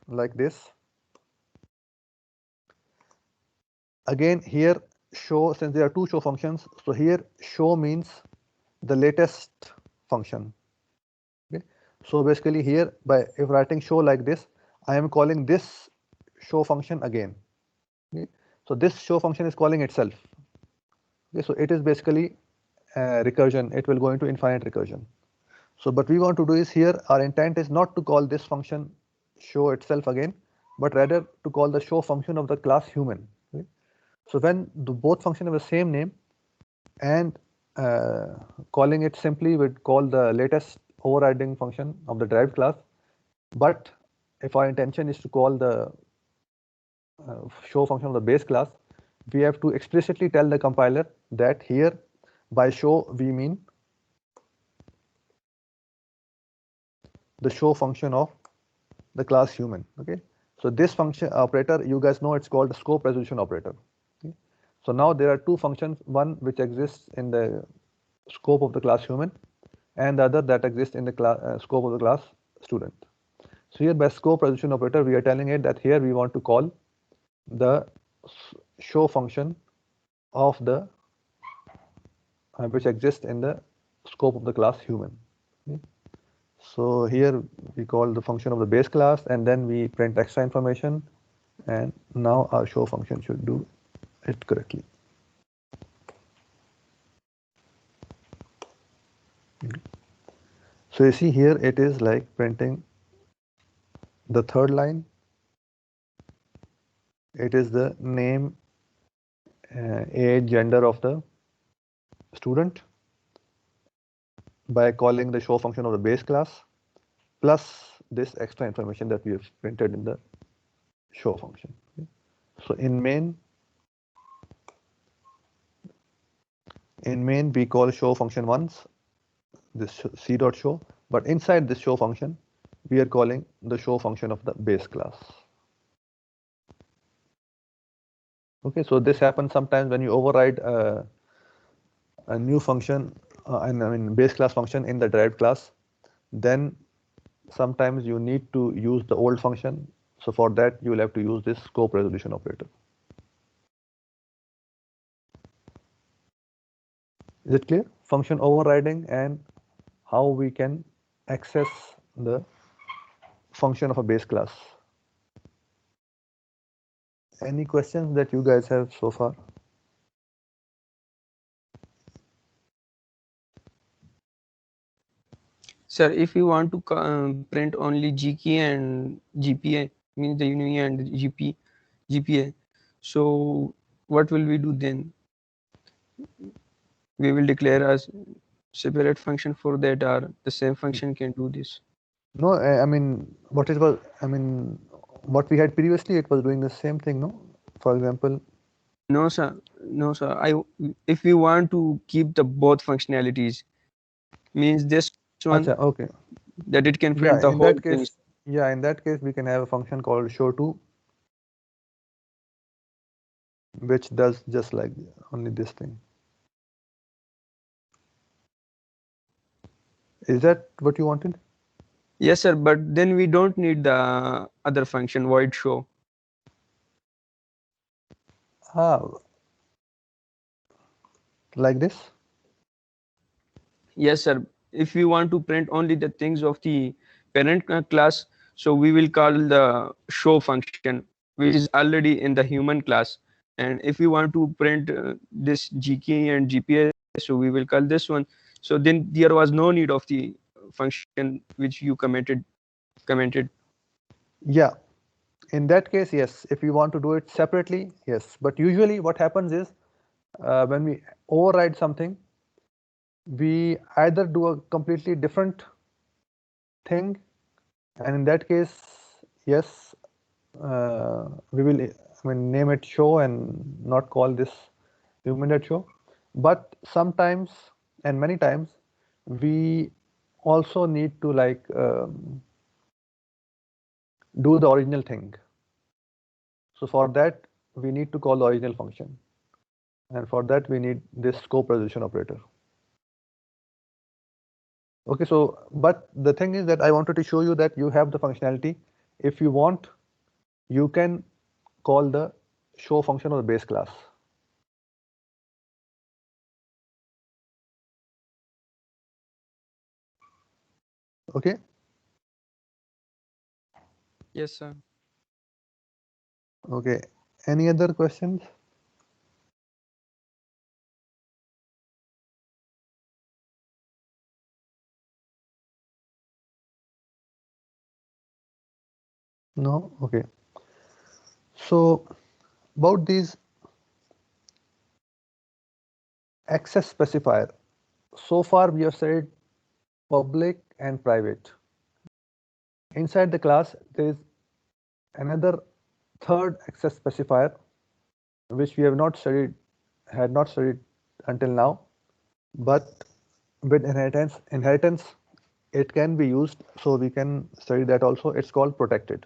like this, again here show, since there are two show functions, so here show means the latest function. Okay, so basically here if writing show like this, I am calling this show function again. Okay, so this show function is calling itself. Okay, so it is basically recursion. It will go into infinite recursion. So what we want to do is here our intent is not to call this function show itself again, but rather to call the show function of the class human. Okay? So when both functions have the same name, and calling it simply would call the latest overriding function of the derived class. But if our intention is to call the show function of the base class, we have to explicitly tell the compiler that here By show, we mean the show function of the class human. Okay, so this function operator, you guys know it's called the scope resolution operator. Okay? So now there are two functions, one which exists in the scope of the class human and the other that exists in the scope of the class student. So here by scope resolution operator, we are telling it that here we want to call the show function of the which exists in the scope of the class human. Okay? So here we call the function of the base class and then we print extra information, and now our show function should do it correctly. Okay. So you see here it is like printing the third line. It is the name, age, gender of the student by calling the show function of the base class plus this extra information that we have printed in the show function. Okay. So in main we call show function once, this c dot show, but inside this show function we are calling the show function of the base class. Okay, so this happens sometimes when you override a new function and I mean base class function in the derived class, then sometimes you need to use the old function. So for that you will have to use this scope resolution operator. Is it clear? Function overriding and how we can access the function of a base class. Any questions that you guys have so far? Sir, if you want to print only GK and GPA, means the UNI and GPA, so what will we do then? We will declare a separate function for that, or the same function can do this? No, I mean, what we had previously, it was doing the same thing, no? For example, No, sir. No, sir. If we want to keep the both functionalities, means this one Acha, okay. that it can Yeah, print the in whole that thing. case, we can have a function called show2, which does just like only this thing. Is that what you wanted? Yes, sir. But then we don't need the other function void show. Ah, like this? Yes, sir. If we want to print only the things of the parent class, so we will call the show function, which is already in the human class. And if we want to print this GK and GPA, so we will call this one. So then there was no need of the function which you commented. Yeah. In that case, yes. If you want to do it separately, yes. But usually what happens is when we override something, we either do a completely different thing, and in that case, yes, we will name it show and not call this human show. But sometimes and many times we also need to like do the original thing. So for that we need to call the original function, and for that we need this scope resolution operator. Okay, so but the thing is that I wanted to show you that you have the functionality. If you want, you can call the show function of the base class. Okay. Yes, sir. Okay. Any other questions? No? Okay. So about these access specifier, so far we have said public and private. Inside the class, there is another third access specifier, which we have not studied, had not studied until now. But with inheritance, it can be used, so we can study that also. It's called protected.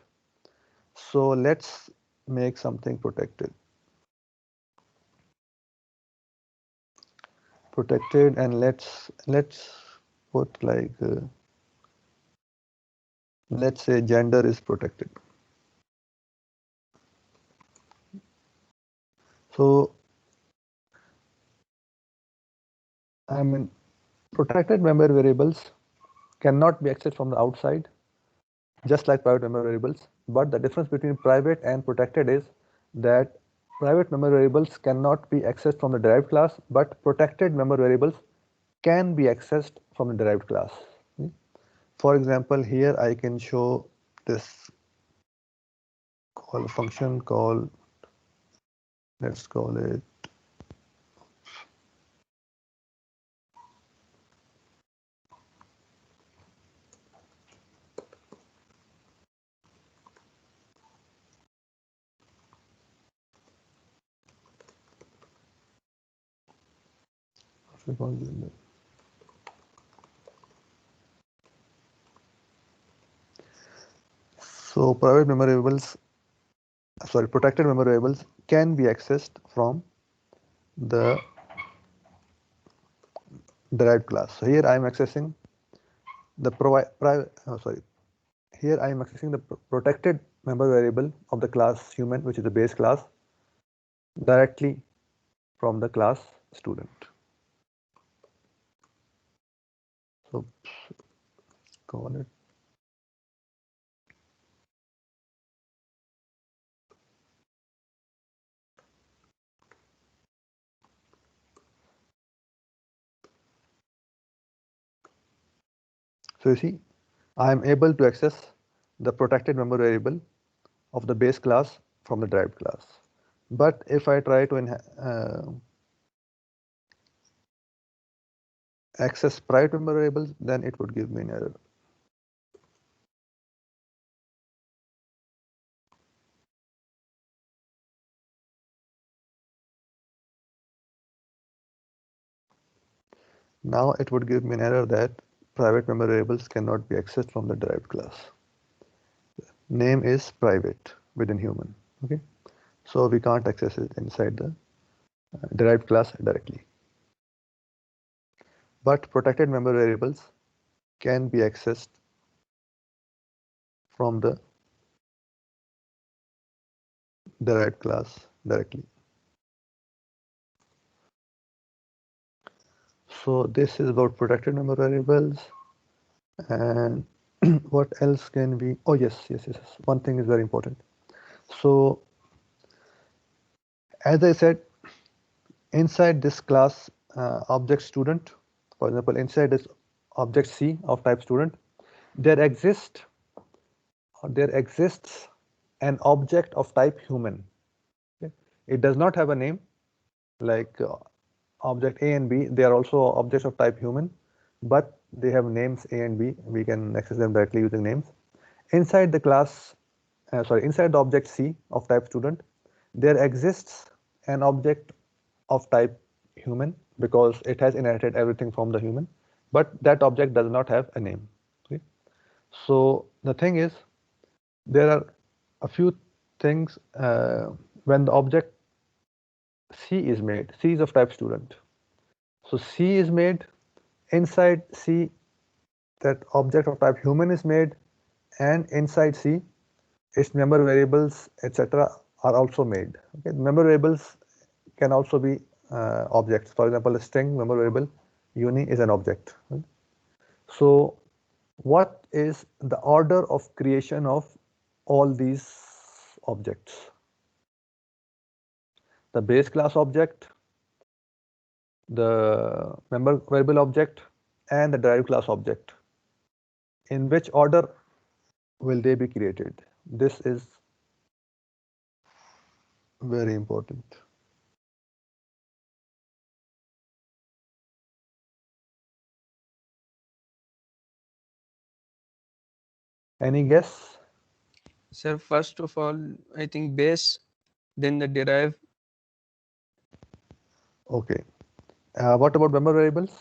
So let's make something protected. Protected, and let's put like let's say gender is protected. So I mean, protected memory variables cannot be accessed from the outside, just like private memory variables. But the difference between private and protected is that private memory variables cannot be accessed from the derived class, but protected memory variables can be accessed from the derived class. For example, here I can show this call function called, let's call it so private memory variables, sorry, protected memory variables can be accessed from the derived class. So here I am accessing the here I am accessing the protected memory variable of the class human, which is the base class, directly from the class student. So call it. So you see, I am able to access the protected memory variable of the base class from the derived class. But if I try to access private memory variables, then it would give me an error. Now it would give me an error that private memory variables cannot be accessed from the derived class. Name is private within human. Okay, so we can't access it inside the derived class directly. But protected memory variables can be accessed from the derived class directly. So this is about protected memory variables. And what else can we, oh yes, one thing is very important. So as I said, inside this class object student, for example, inside this object C of type student, there exists an object of type human. Okay? It does not have a name like object A and B. They are also objects of type human, but they have names A and B. We can access them directly using names. Inside the class, inside the object C of type student, there exists an object of type human because it has inherited everything from the human, but that object does not have a name. Okay? So the thing is, there are a few things when the object C is made. C is of type student. So C is made. Inside C, that object of type human is made, and inside C, its member variables, etc., are also made. Okay, member variables can also be objects. For example, a string member variable uni is an object. Right? So, what is the order of creation of all these objects? The base class object, the member variable object, and the derived class object. In which order will they be created? This is very important. Any guess? Sir, first of all, I think base, then the derived. Okay. What about member variables?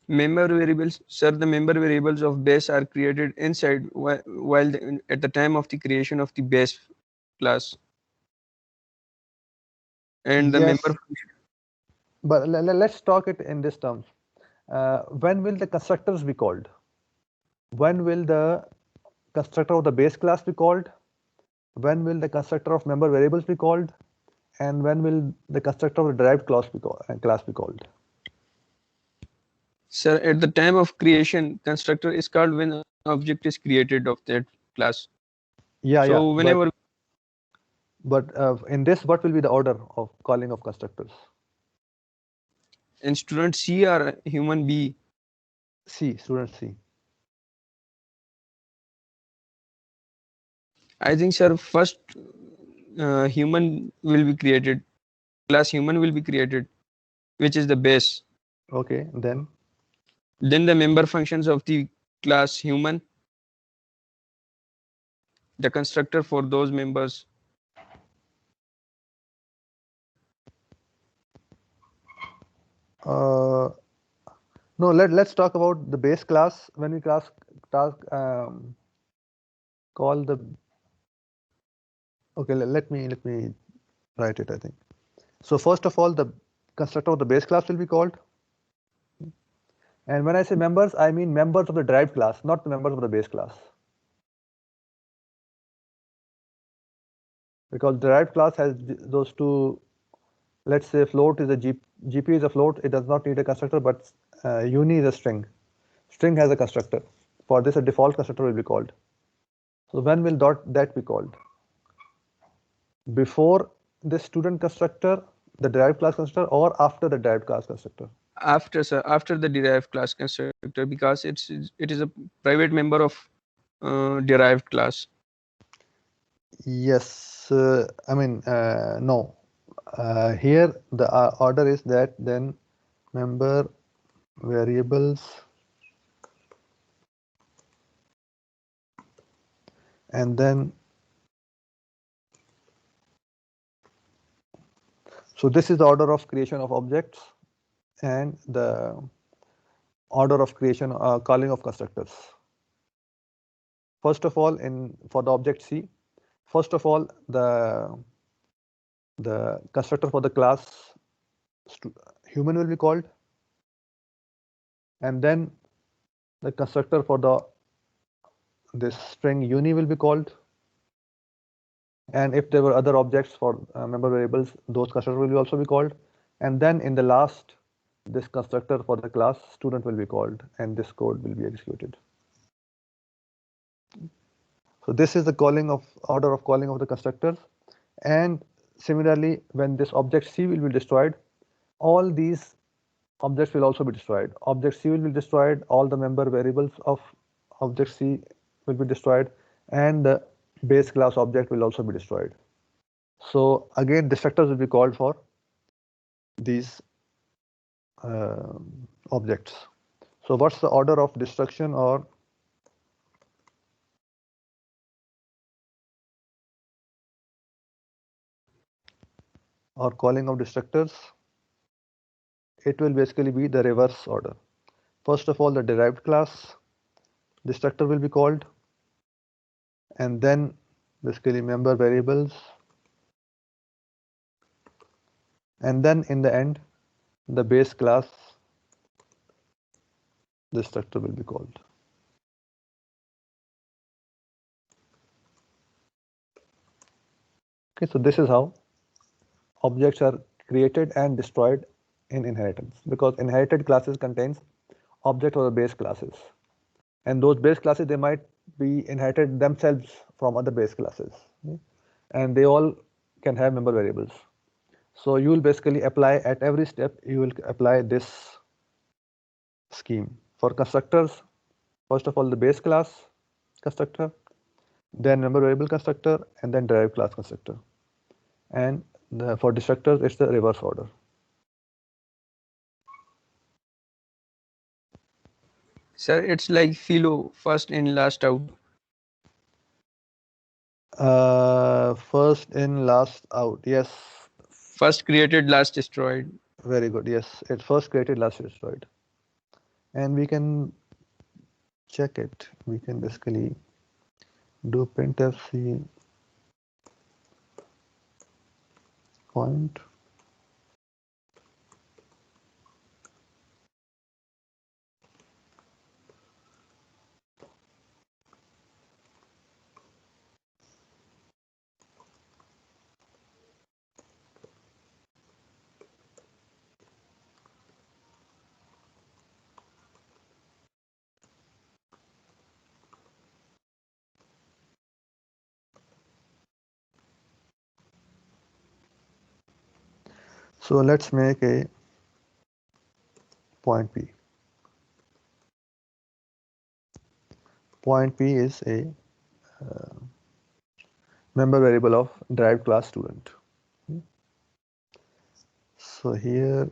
Member variables, sir, the member variables of base are created inside while at the time of the creation of the base class. And the Yes, member but let's talk it in this terms. When will the constructors be called? When will the constructor of the base class be called? When will the constructor of member variables be called? And when will the constructor of the derived class be called? Sir, at the time of creation, constructor is called when an object is created of that class. Yeah, So whenever but in this, what will be the order of calling of constructors? in student C or human B, C, student C. I think, sir, first human will be created, class human will be created, which is the base. Okay, then Then the member functions of the class human, the constructor for those members. no. Let's talk about the base class. When we call the okay. Let me write it. I think so. First of all, the constructor of the base class will be called. And when I say members, I mean members of the derived class, not the members of the base class. Because derived class has those two. Let's say float is a GP is a float. It does not need a constructor, but uni is a string. String has a constructor. For this, a default constructor will be called. So when will that be called? Before the student constructor, the derived class constructor, or after the derived class constructor? After, sir, after the derived class constructor, because it is a private member of derived class. Yes, I mean no. Here the order is that then member variables and then so this is the order of creation of objects and the order of creation calling of constructors. First of all, for the object C, first of all the constructor for the class human will be called, and then the constructor for this string uni will be called, and if there were other objects for member variables, those constructors will also be called, and then in the last, this constructor for the class student will be called, and this code will be executed. So this is the order of calling of the constructors, and similarly, when this object C will be destroyed, all these objects will also be destroyed. Object C will be destroyed, all the member variables of object C will be destroyed, and the base class object will also be destroyed. So again, destructors will be called for these objects. So what's the order of destruction or calling of destructors? It will basically be the reverse order. First of all, the derived class destructor will be called, and then basically member variables, and then in the end, the base class destructor will be called. Okay, so this is how objects are created and destroyed in inheritance, because inherited classes contains object or the base classes, and those base classes, they might be inherited themselves from other base classes, and they all can have member variables. So you will basically apply at every step, you will apply this scheme for constructors. First of all, the base class constructor, then member variable constructor, and then derived class constructor. And for destructors, it's the reverse order. Sir, it's like philo, first in, last out. First in, last out. Yes. First created, last destroyed. Very good. Yes, it's first created, last destroyed. And we can check it. We can basically do printf c point. So let's make a point P. Point P is a member variable of derived class student. So here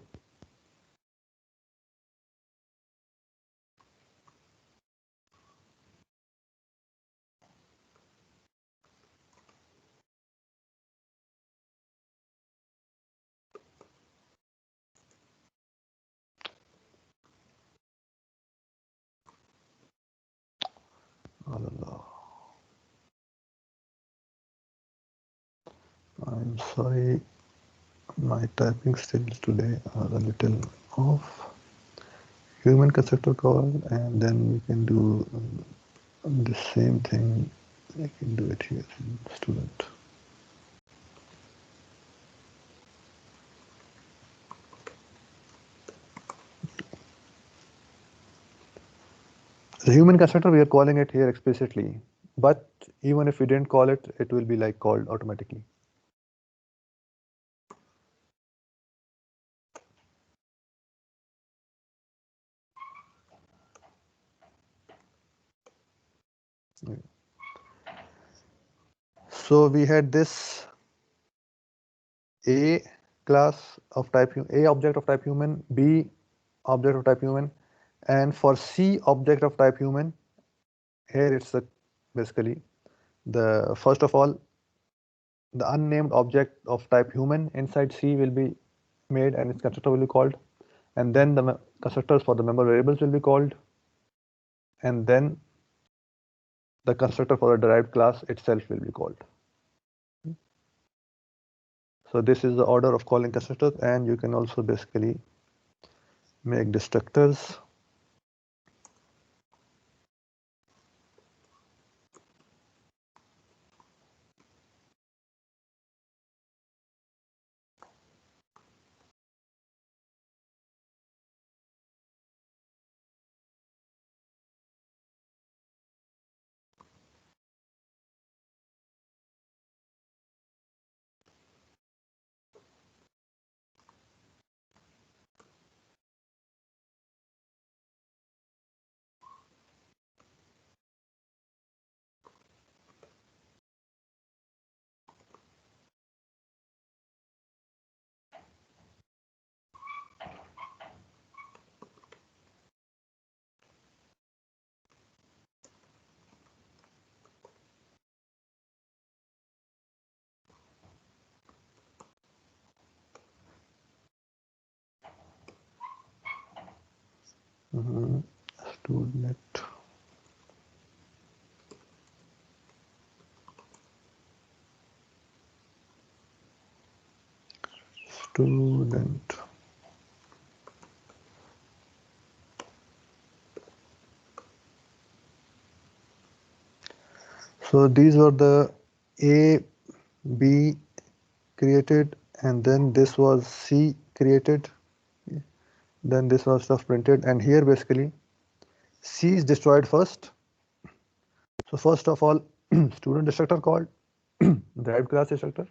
I'm sorry, my typing skills today are a little off. Human constructor call, and then we can do the same thing. I can do it here in student. The human constructor, we are calling it here explicitly, but even if we didn't call it, it will be like called automatically. So we had this A class of type A object of type human, B object of type human, and for C object of type human, here it's basically the first of all the unnamed object of type human inside C will be made and its constructor will be called, and then the constructors for the member variables will be called, and then the constructor for a derived class itself will be called. So this is the order of calling constructors, and you can also basically make destructors. Student. Student. So these were the A, B created, and then this was C created, then this was stuff printed, and here basically C is destroyed first. So first of all, student destructor called, derived class destructor,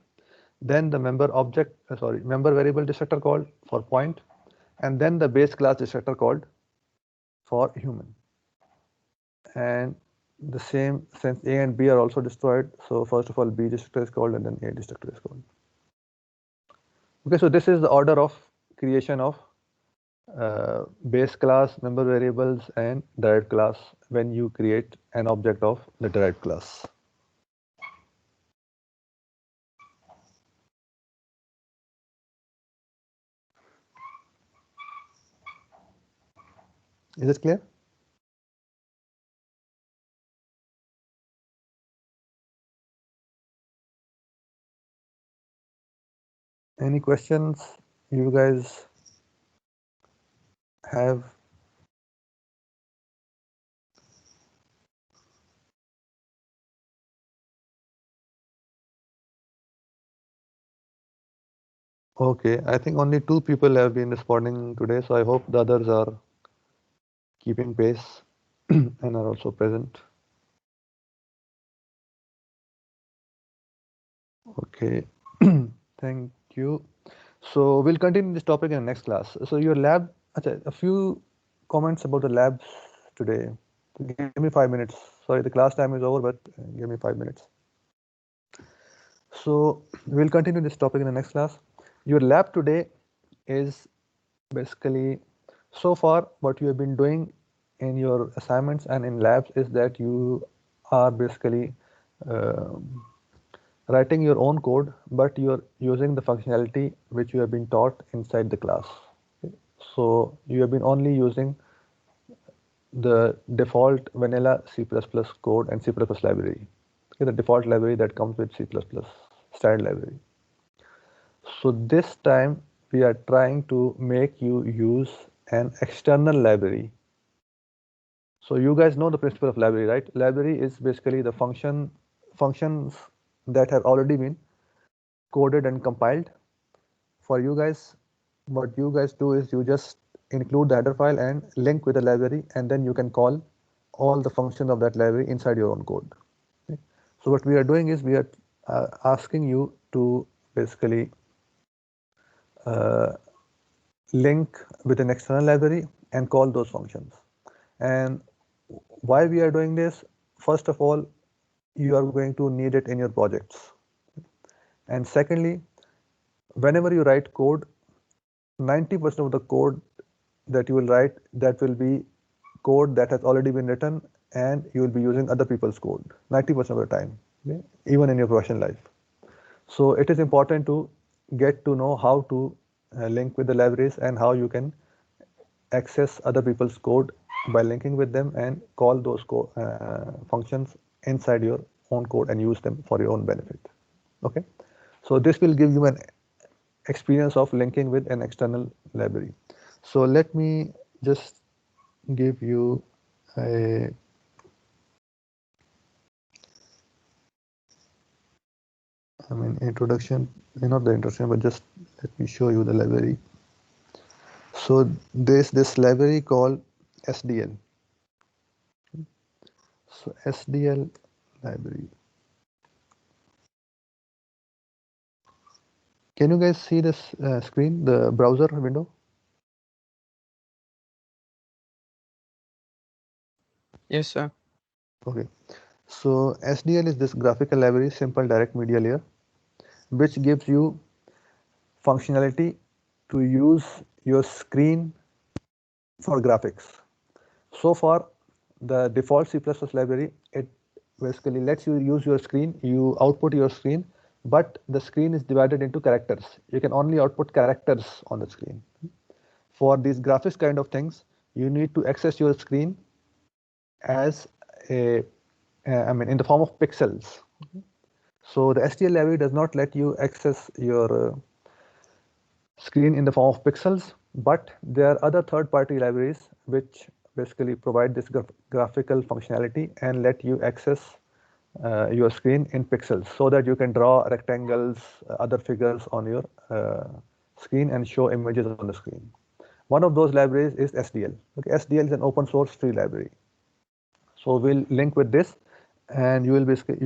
then the member variable destructor called for point, and then the base class destructor called for human. And the same, since A and B are also destroyed, so first of all B destructor is called and then A destructor is called. Okay, so this is the order of creation of base class, member variables, and derived class when you create an object of the derived class. Is it clear? Any questions you guys have? Okay, I think only 2 people have been responding today, so I hope the others are keeping pace and are also present. Okay, thank you. So we'll continue this topic in the next class. So your lab, a few comments about the labs today. Give me 5 minutes. Sorry, the class time is over, but give me 5 minutes. So we'll continue this topic in the next class. Your lab today is basically, so far what you have been doing in your assignments and in labs is that you are basically writing your own code, but you're using the functionality which you have been taught inside the class. So you have been only using the default vanilla C++ code and C++ library. Okay, the default library that comes with C++ standard library. So this time we are trying to make you use an external library. So you guys know the principle of library, right? Library is basically the functions that have already been coded and compiled. For you guys, what you guys do is you just include the header file and link with the library, and then you can call all the functions of that library inside your own code. Okay? So what we are doing is we are asking you to basically link with an external library and call those functions. And why we are doing this? First of all, you are going to need it in your projects. And secondly, whenever you write code, 90% of the code that you will write, that will be code that has already been written, and you will be using other people's code 90% of the time, okay? Even in your professional life. So it is important to get to know how to link with the libraries and how you can access other people's code by linking with them and call those functions inside your own code and use them for your own benefit. Okay, so this will give you an experience of linking with an external library. So let me just give you a introduction, not the introduction, but just let me show you the library. So there's this library called SDL. So SDL library. Can you guys see this screen, the browser window? Yes, sir. Okay. So SDL is this graphical library, simple direct media layer, which gives you functionality to use your screen for graphics. So far, the default C++ library, it basically lets you use your screen, you output your screen, but the screen is divided into characters. You can only output characters on the screen. For these graphics kind of things, you need to access your screen as in the form of pixels. So the STL library does not let you access your screen in the form of pixels, but there are other third-party libraries which basically provide this graphical functionality and let you access your screen in pixels so that you can draw rectangles, other figures on your screen and show images on the screen. One of those libraries is SDL. Okay, SDL is an open source free library. So we'll link with this, and you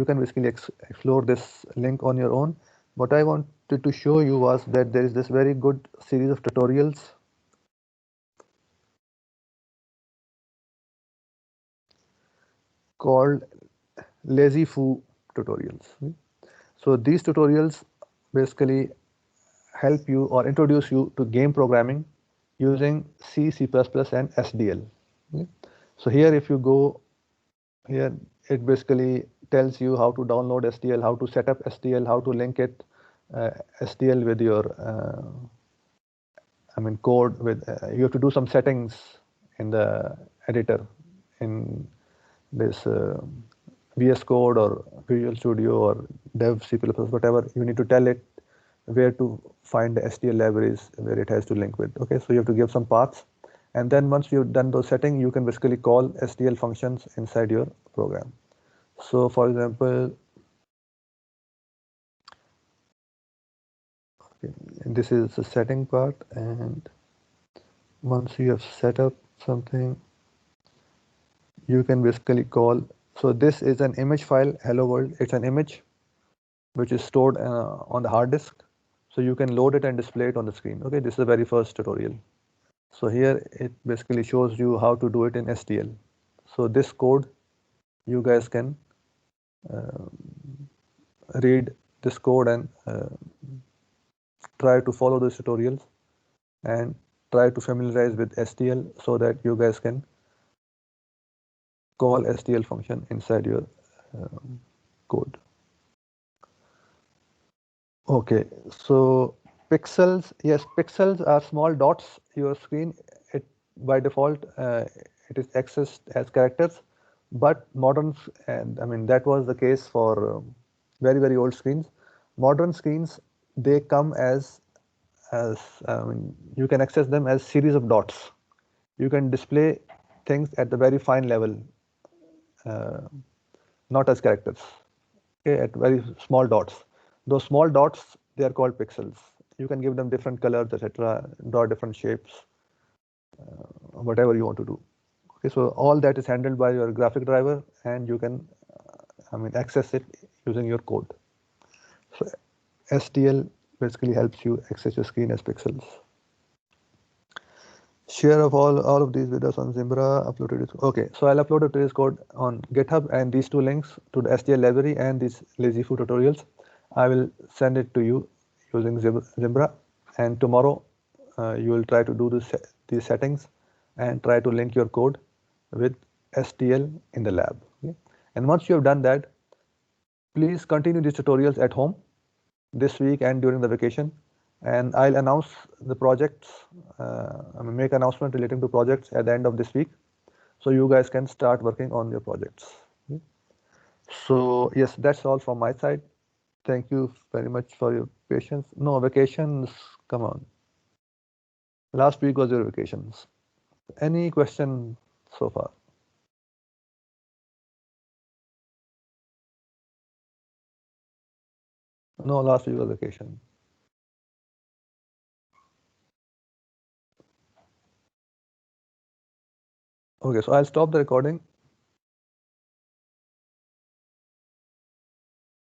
can basically explore this link on your own. What I wanted to show you was that there is this very good series of tutorials called Lazy Foo tutorials. So these tutorials basically help you or introduce you to game programming using C, C++, and SDL. So here, if you go here, it basically tells you how to download SDL, how to set up SDL, how to link it SDL with your code with you have to do some settings in the editor in this VS Code or Visual Studio or Dev C++, whatever. You need to tell it where to find the STL libraries where it has to link with. Okay, so you have to give some paths, and then once you've done those settings, you can basically call STL functions inside your program. So for example, okay, this is the setting part, and once you have set up something, you can basically call. So this is an image file, hello world. It's an image which is stored on the hard disk. So you can load it and display it on the screen. Okay, this is the very first tutorial. So here it basically shows you how to do it in STL. So this code, you guys can read this code and try to follow these tutorials and try to familiarize with STL so that you guys can call STL function inside your code. Okay, so pixels, yes, pixels are small dots. Your screen, it by default, it is accessed as characters, but modern, and I mean that was the case for very old screens. Modern screens, they come as I mean, you can access them as series of dots. You can display things at the very fine level, not as characters. Okay, at very small dots. Those small dots, they are called pixels. You can give them different colors, etc., draw different shapes, whatever you want to do. Okay, so all that is handled by your graphic driver, and you can, I mean, access it using your code. So STL basically helps you access your screen as pixels. Share of all of these videos on Zimbra, uploaded it. Okay, so I'll upload today's code on GitHub, and these two links to the STL library and these lazy-foo tutorials, I will send it to you using Zimbra, and tomorrow you will try to do these settings and try to link your code with STL in the lab. Okay? And once you have done that, please continue these tutorials at home this week and during the vacation, and I'll announce the projects, I mean make announcement relating to projects at the end of this week, so you guys can start working on your projects. Okay? So yes, that's all from my side. Thank you very much for your patience. No vacations, come on. Last week was your vacations. Any question so far? No, last week was vacation. Okay, so I'll stop the recording.